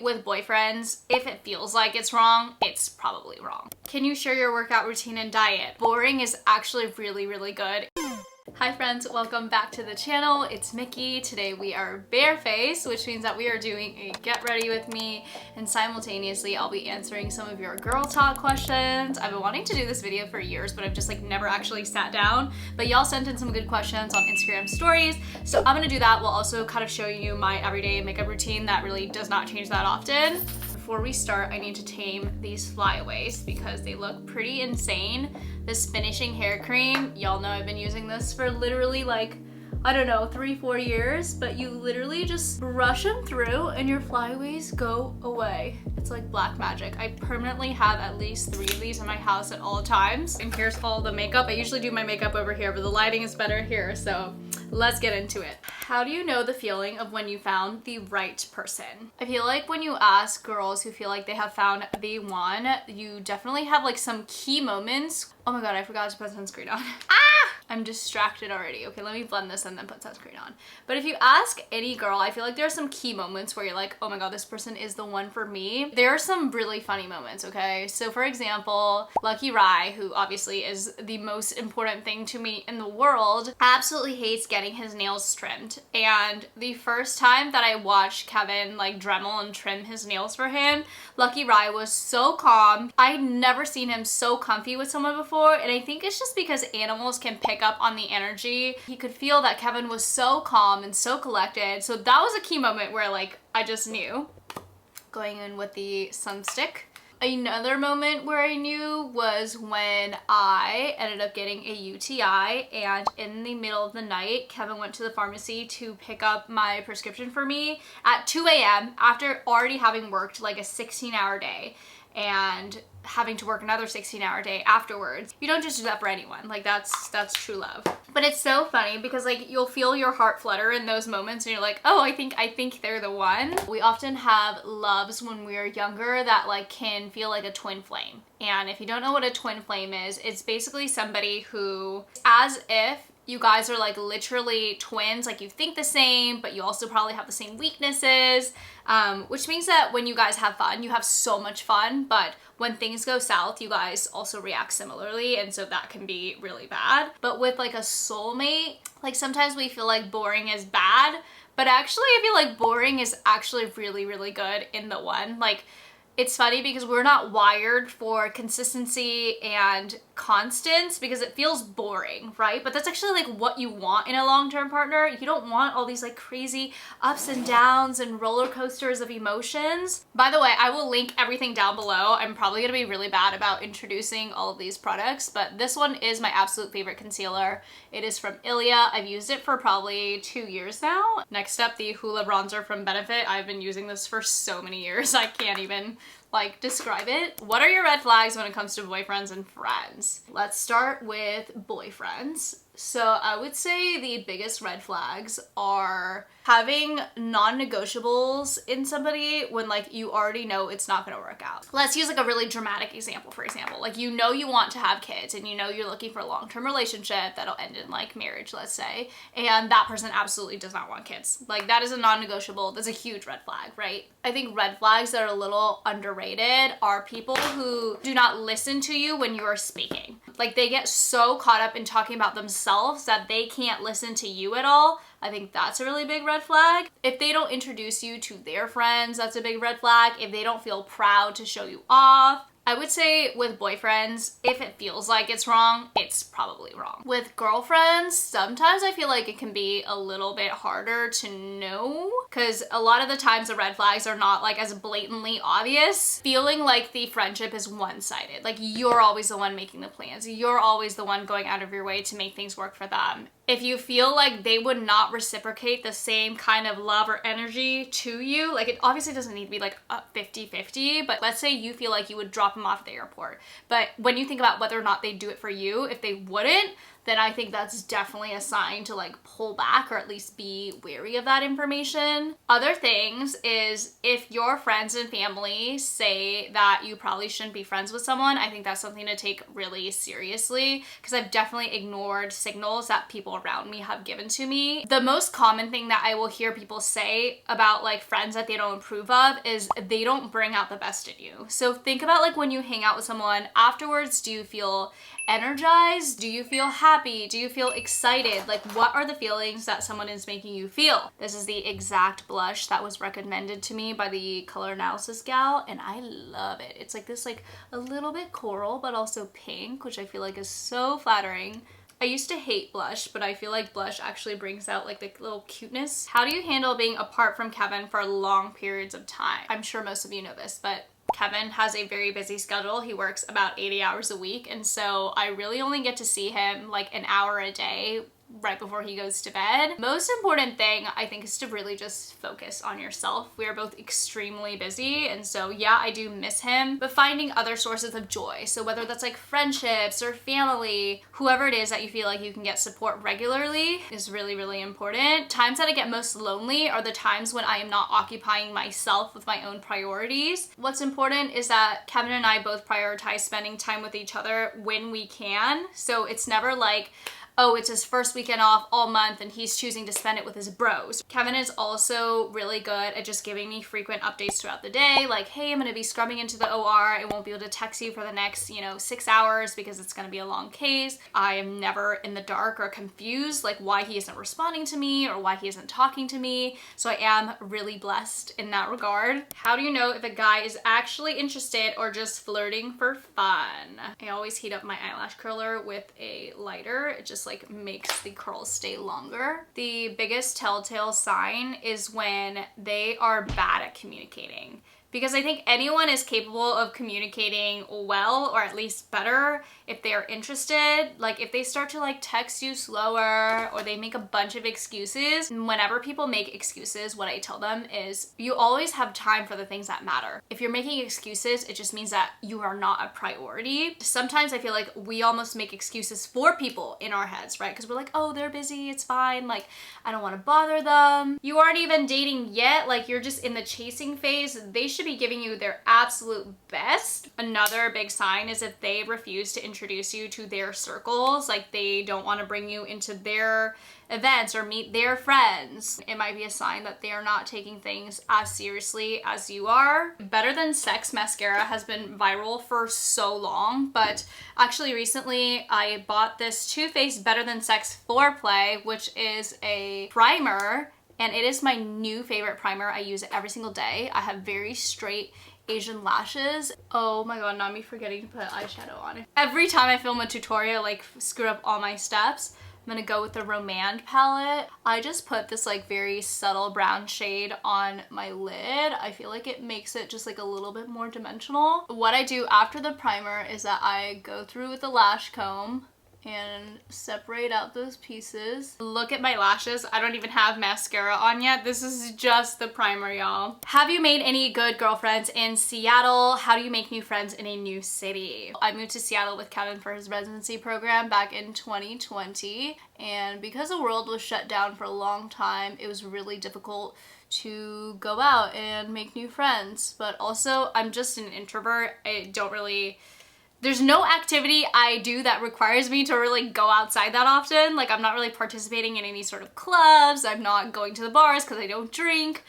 With boyfriends, if it feels like it's wrong, it's probably wrong. Can you share your workout routine and diet? Boring is actually really, really good. Hi friends, welcome back to the channel. It's Miki. Today we are barefaced, which means that we are doing a get ready with me, and simultaneously I'll be answering some of your girl talk questions. I've been wanting to do this video for years, but I've just never actually sat down. But y'all sent in some good questions on Instagram stories, so I'm gonna do that. We'll also kind of show you my everyday makeup routine that really does not change that often. Before we start, I need to tame these flyaways because they look pretty insane. This finishing hair cream, y'all know I've been using this for literally I don't know, 3-4 years, but you literally just brush them through and your flyaways go away. It's like black magic. I permanently have at least 3 of these in my house at all times. And here's all the makeup. I usually do my makeup over here, but the lighting is better here, so let's get into it. How do you know the feeling of when you found the right person? I feel like when you ask girls who feel like they have found the one, you definitely have some key moments. Oh my god, I forgot to put sunscreen on. I'm distracted already. Okay, let me blend this and then put sunscreen on. But if you ask any girl, I feel like there are some key moments where you're like, oh my god, this person is the one for me. There are some really funny moments, okay? So for example, Miki Rai, who obviously is the most important thing to me in the world, absolutely hates getting his nails trimmed. And the first time that I watched Kevin Dremel and trim his nails for him, Miki Rai was so calm. I'd never seen him so comfy with someone before, and I think it's just because animals can pick up on the energy. He could feel that Kevin was so calm and so collected. So that was a key moment where I just knew. Going in with the sunstick. Another moment where I knew was when I ended up getting a UTI, and in the middle of the night, Kevin went to the pharmacy to pick up my prescription for me at 2 a.m. after already having worked a 16-hour day and having to work another 16-hour day afterwards. You don't just do that for anyone. That's true love. But it's so funny because you'll feel your heart flutter in those moments and you're like, oh, I think they're the one. We often have loves when we're younger that can feel like a twin flame. And if you don't know what a twin flame is, it's basically somebody who, as if you guys are literally twins, you think the same, but you also probably have the same weaknesses, which means that when you guys have fun, you have so much fun, but when things go south, you guys also react similarly, and so that can be really bad. But with a soulmate, sometimes we feel boring is bad, but actually I feel like boring is actually really, really good in the one. It's funny because we're not wired for consistency and constants because it feels boring, right? But that's actually what you want in a long-term partner. You don't want all these crazy ups and downs and roller coasters of emotions. By the way, I will link everything down below. I'm probably gonna be really bad about introducing all of these products, but this one is my absolute favorite concealer. It is from Ilia. I've used it for probably 2 years now. Next up, the Hoola bronzer from Benefit. I've been using this for so many years. I can't even describe it. What are your red flags when it comes to boyfriends and friends? Let's start with boyfriends. So I would say the biggest red flags are having non-negotiables in somebody when you already know it's not gonna work out. Let's use a really dramatic example, for example. You know you want to have kids and you know you're looking for a long-term relationship that'll end in marriage, let's say, and that person absolutely does not want kids. That is a non-negotiable. That's a huge red flag, right? I think red flags that are a little underrated are people who do not listen to you when you are speaking. They get so caught up in talking about themselves that they can't listen to you at all. I think that's a really big red flag. If they don't introduce you to their friends, that's a big red flag. If they don't feel proud to show you off. I would say with boyfriends, if it feels like it's wrong, it's probably wrong. With girlfriends, sometimes I feel like it can be a little bit harder to know because a lot of the times the red flags are not as blatantly obvious. Feeling like the friendship is one-sided. You're always the one making the plans. You're always the one going out of your way to make things work for them. If you feel like they would not reciprocate the same kind of love or energy to you, it obviously doesn't need to be a 50-50, but let's say you feel like you would drop them off at the airport. But when you think about whether or not they do it for you, if they wouldn't, then I think that's definitely a sign to like pull back or at least be wary of that information. Other things is if your friends and family say that you probably shouldn't be friends with someone, I think that's something to take really seriously, because I've definitely ignored signals that people around me have given to me. The most common thing that I will hear people say about like friends that they don't approve of is they don't bring out the best in you. So think about like when you hang out with someone afterwards, do you feel energized? Do you feel happy? Do you feel excited? Like what are the feelings that someone is making you feel? This is the exact blush that was recommended to me by the color analysis gal, and I love it. It's like this like a little bit coral but also pink, which I feel like is so flattering. I used to hate blush, but I feel like blush actually brings out like the little cuteness. How do you handle being apart from Kevin for long periods of time? I'm sure most of you know this, but Kevin has a very busy schedule. He works about 80 hours a week, and so I really only get to see him like an hour a day right before he goes to bed. Most important thing I think is to really just focus on yourself. We are both extremely busy, and so yeah, I do miss him, but finding other sources of joy. So whether that's like friendships or family, whoever it is that you feel like you can get support regularly is really, really important. Times that I get most lonely are the times when I am not occupying myself with my own priorities. What's important is that Kevin and I both prioritize spending time with each other when we can. So it's never like, oh, it's his first weekend off all month and he's choosing to spend it with his bros. Kevin is also really good at just giving me frequent updates throughout the day, like, hey, I'm gonna be scrubbing into the OR. I won't be able to text you for the next, 6 hours because it's gonna be a long case. I am never in the dark or confused, like why he isn't responding to me or why he isn't talking to me. So I am really blessed in that regard. How do you know if a guy is actually interested or just flirting for fun? I always heat up my eyelash curler with a lighter. It just like makes the curls stay longer. The biggest telltale sign is when they are bad at communicating, because I think anyone is capable of communicating well, or at least better, if they are interested. Like if they start to like text you slower or they make a bunch of excuses. Whenever people make excuses, what I tell them is you always have time for the things that matter. If you're making excuses, it just means that you are not a priority. Sometimes I feel like we almost make excuses for people in our heads, right? Because we're like, oh, they're busy, it's fine, like I don't want to bother them. You aren't even dating yet, like you're just in the chasing phase. They should be giving you their absolute best. Another big sign is if they refuse to introduce you to their circles, like they don't want to bring you into their events or meet their friends. It might be a sign that they are not taking things as seriously as you are. Better Than Sex mascara has been viral for so long, but actually recently I bought this Too Faced Better Than Sex Foreplay, which is a primer, and it is my new favorite primer. I use it every single day. I have very straight Asian lashes. Oh my god, not me forgetting to put eyeshadow on. Every time I film a tutorial, like screw up all my steps. I'm gonna go with the Romand palette. I just put this like very subtle brown shade on my lid. I feel like it makes it just like a little bit more dimensional. What I do after the primer is that I go through with the lash comb and separate out those pieces. Look at my lashes. I don't even have mascara on yet. This is just the primer, y'all. Have you made any good girlfriends in Seattle? How do you make new friends in a new city? I moved to Seattle with Kevin for his residency program back in 2020, and because the world was shut down for a long time, it was really difficult to go out and make new friends. But also, I'm just an introvert. There's no activity I do that requires me to really go outside that often. Like I'm not really participating in any sort of clubs. I'm not going to the bars because I don't drink.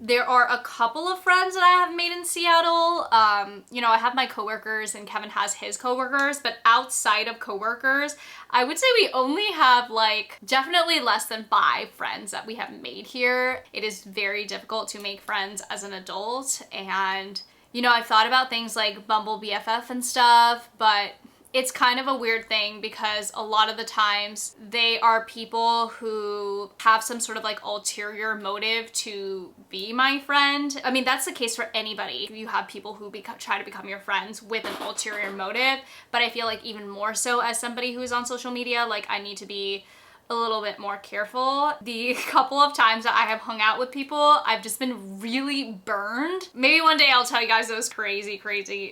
There are a couple of friends that I have made in Seattle. I have my coworkers and Kevin has his coworkers, but outside of coworkers, I would say we only have like definitely less than 5 friends that we have made here. It is very difficult to make friends as an adult, and I've thought about things like Bumble BFF and stuff, but it's kind of a weird thing because a lot of the times they are people who have some sort of like ulterior motive to be my friend. I mean, that's the case for anybody. You have people who try to become your friends with an ulterior motive, but I feel like even more so as somebody who's on social media, like I need to be a little bit more careful. The couple of times that I have hung out with people, I've just been really burned. Maybe one day I'll tell you guys those crazy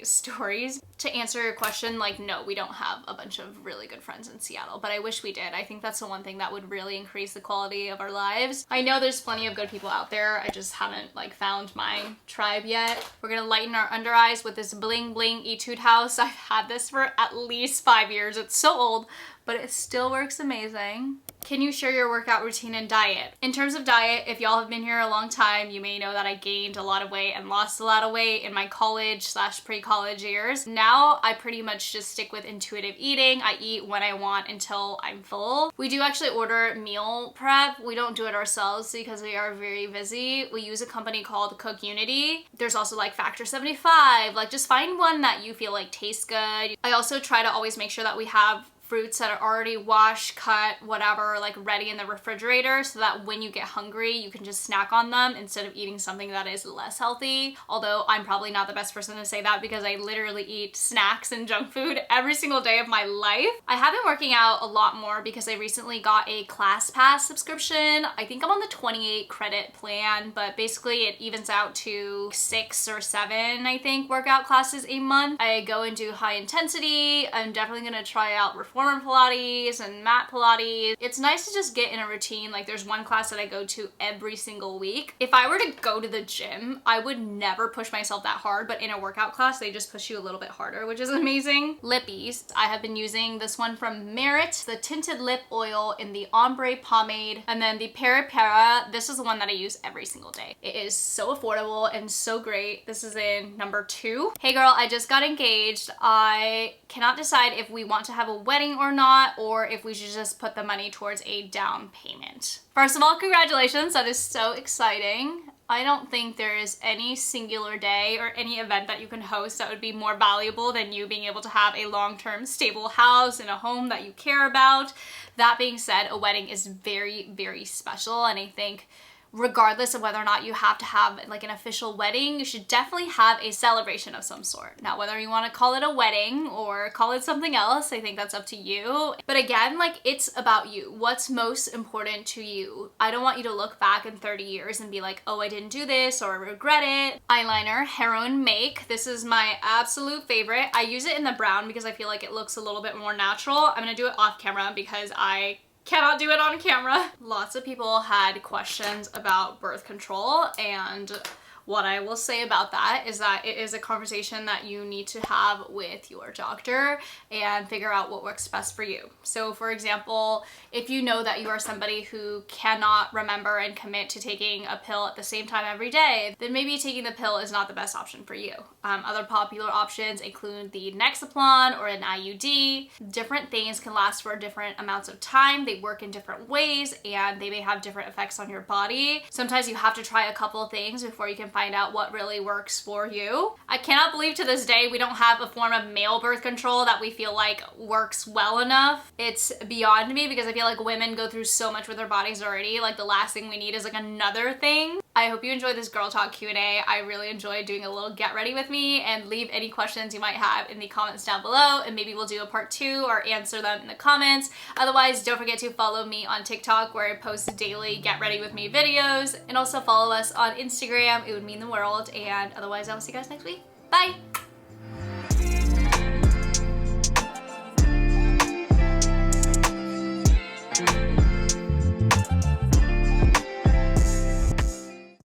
stories. To answer your question, like, no, we don't have a bunch of really good friends in Seattle, but I wish we did. I think that's the one thing that would really increase the quality of our lives. I know there's plenty of good people out there. I just haven't like found my tribe yet. We're gonna lighten our under eyes with this bling bling Etude house. I've had this for at least 5 years. It's so old, but it still works amazing. Can you share your workout routine and diet? In terms of diet, if y'all have been here a long time, you may know that I gained a lot of weight and lost a lot of weight in my college / pre-college years. Now I pretty much just stick with intuitive eating. I eat when I want until I'm full. We do actually order meal prep. We don't do it ourselves because we are very busy. We use a company called Cook Unity. There's also like Factor 75. Like, just find one that you feel like tastes good. I also try to always make sure that we have fruits that are already washed, cut, whatever, like ready in the refrigerator, so that when you get hungry, you can just snack on them instead of eating something that is less healthy. Although I'm probably not the best person to say that because I literally eat snacks and junk food every single day of my life. I have been working out a lot more because I recently got a ClassPass subscription. I think I'm on the 28 credit plan, but basically it evens out to 6 or 7, I think, workout classes a month. I go and do high intensity. I'm definitely gonna try out reformer Pilates and mat Pilates. It's nice to just get in a routine. Like, there's one class that I go to every single week. If I were to go to the gym, I would never push myself that hard, but in a workout class, they just push you a little bit harder, which is amazing. Lippies. I have been using this one from Merit, the tinted lip oil in the ombre pomade, and then the Pera Pera. This is the one that I use every single day. It is so affordable and so great. This is in number 2. Hey girl, I just got engaged. I cannot decide if we want to have a wedding or not, or if we should just put the money towards a down payment. First of all, congratulations. That is so exciting. I don't think there is any singular day or any event that you can host that would be more valuable than you being able to have a long-term stable house and a home that you care about. That being said, a wedding is very special, and I think regardless of whether or not you have to have like an official wedding, you should definitely have a celebration of some sort. Now, whether you want to call it a wedding or call it something else, I think that's up to you. But again, like, it's about you. What's most important to you? I don't want you to look back in 30 years and be like, oh, I didn't do this, or I regret it. Eyeliner, Heroin Make. This is my absolute favorite. I use it in the brown because I feel like it looks a little bit more natural. I'm gonna do it off camera because I cannot do it on camera. Lots of people had questions about birth control, and what I will say about that is that it is a conversation that you need to have with your doctor and figure out what works best for you. So for example, if you know that you are somebody who cannot remember and commit to taking a pill at the same time every day, then maybe taking the pill is not the best option for you. Other popular options include the Nexaplon or an IUD. Different things can last for different amounts of time. They work in different ways and they may have different effects on your body. Sometimes you have to try a couple of things before you can find out what really works for you. I cannot believe to this day we don't have a form of male birth control that we feel like works well enough. It's beyond me because I feel like women go through so much with their bodies already. Like, the last thing we need is like another thing. I hope you enjoyed this girl talk Q&A. I really enjoyed doing a little get ready with me, and leave any questions you might have in the comments down below, and maybe we'll do a part 2 or answer them in the comments. Otherwise, don't forget to follow me on TikTok where I post daily get ready with me videos, and also follow us on Instagram. It would mean the world. And otherwise, I will see you guys next week. Bye!